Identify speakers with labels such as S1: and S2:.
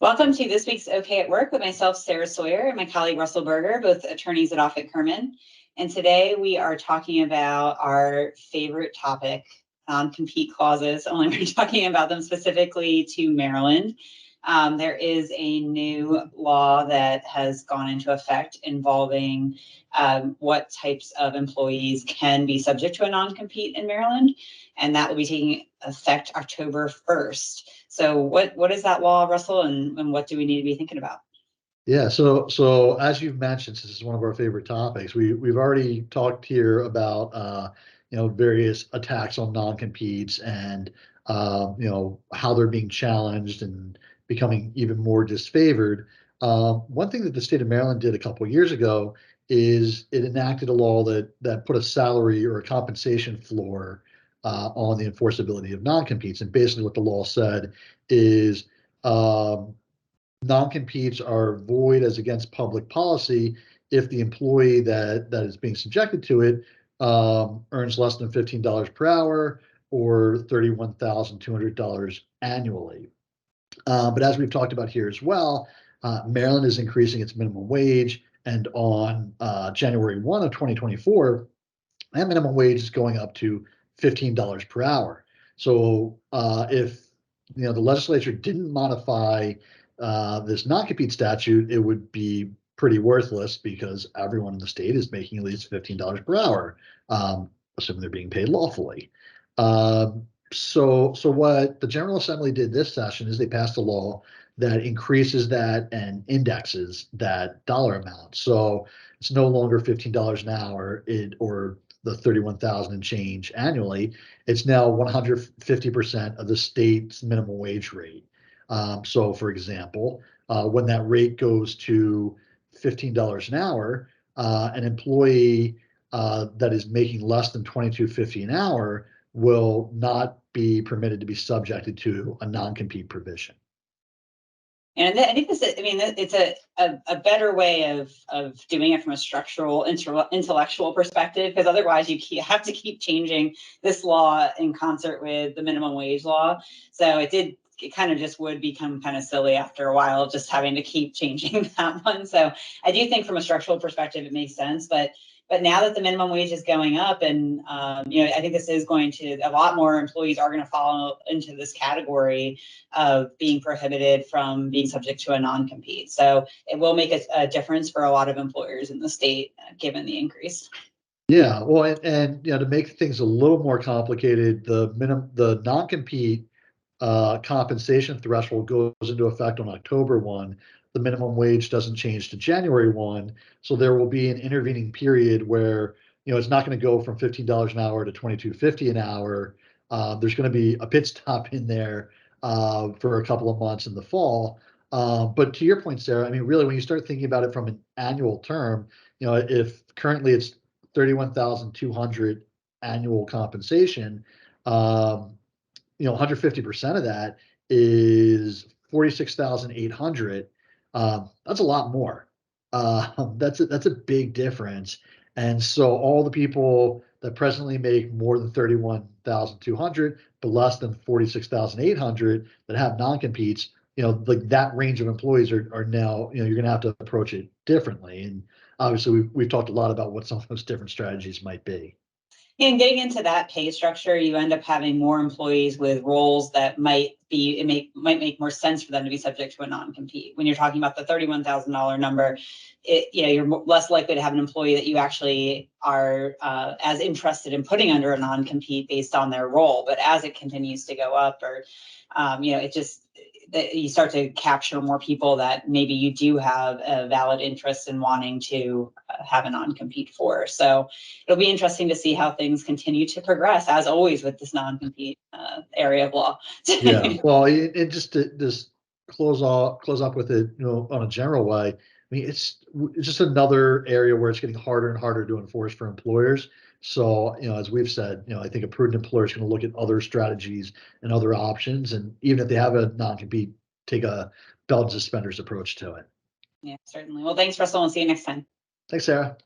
S1: Welcome to this week's OK at Work with myself, Sarah Sawyer, and my colleague, Russell Berger, both attorneys at Offit Kurman. And today we are talking about our favorite topic, non-compete clauses, only we're talking about them specifically to Maryland. There is a new law that has gone into effect involving what types of employees can be subject to a non-compete in Maryland, and that will be taking effect October 1st. So what is that law, Russell, and what do we need to be thinking about?
S2: Yeah, so as you've mentioned, since this is one of our favorite topics, we've already talked here about various attacks on non-competes and how they're being challenged and becoming even more disfavored. One thing that the state of Maryland did a couple of years ago is it enacted a law that put a salary or a compensation floor on the enforceability of non-competes. And basically what the law said is non-competes are void as against public policy if the employee that is being subjected to it earns less than $15 per hour or $31,200 annually. But as we've talked about here as well, Maryland is increasing its minimum wage, and on January 1 of 2024, that minimum wage is going up to $15 per hour. So if the legislature didn't modify this non-compete statute, it would be pretty worthless because everyone in the state is making at least $15 per hour, assuming they're being paid lawfully. So what the General Assembly did this session is they passed a law that increases that and indexes that dollar amount. So it's no longer $15 an hour or the 31,000 and change annually. It's now 150% of the state's minimum wage rate. So for example, when that rate goes to $15 an hour, an employee that is making less than $22.50 an hour will not be permitted to be subjected to a non-compete provision.
S1: And I think it's a better way of doing it from a structural, intellectual perspective, because otherwise you have to keep changing this law in concert with the minimum wage law. So it kind of just would become kind of silly after a while, just having to keep changing that one. So I do think from a structural perspective, it makes sense. But now that the minimum wage is going up, and I think this is going to, a lot more employees are going to fall into this category of being prohibited from being subject to a non-compete. So it will make a difference for a lot of employers in the state, given the increase.
S2: Yeah, well, and to make things a little more complicated, the non-compete compensation threshold goes into effect on October 1. The minimum wage doesn't change to January 1. So there will be an intervening period where, it's not going to go from $15 an hour to $22.50 an hour. There's going to be a pit stop in there for a couple of months in the fall. But to your point, Sarah, really, when you start thinking about it from an annual term, if currently it's 31,200 annual compensation, 150% of that is 46,800. That's a lot more. That's a big difference. And so all the people that presently make more than 31,200, but less than 46,800 that have non-competes, like that range of employees are now, you're going to have to approach it differently. And obviously we've talked a lot about what some of those different strategies might be.
S1: And getting into that pay structure, you end up having more employees with roles that might make more sense for them to be subject to a non-compete. When you're talking about the $31,000 number, you're less likely to have an employee that you actually are as interested in putting under a non-compete based on their role. But as it continues to go up, or you start to capture more people that maybe you do have a valid interest in wanting to have a non-compete for. So it'll be interesting to see how things continue to progress, as always with this non-compete area of law.
S2: Yeah, well, it just to close up with it, on a general way. It's just another area where it's getting harder and harder to enforce for employers. So, as we've said, I think a prudent employer is going to look at other strategies and other options, and even if they have a non-compete, take a belt and suspenders approach to it.
S1: Yeah, certainly. Well, thanks, Russell, and see you next time.
S2: Thanks, Sarah.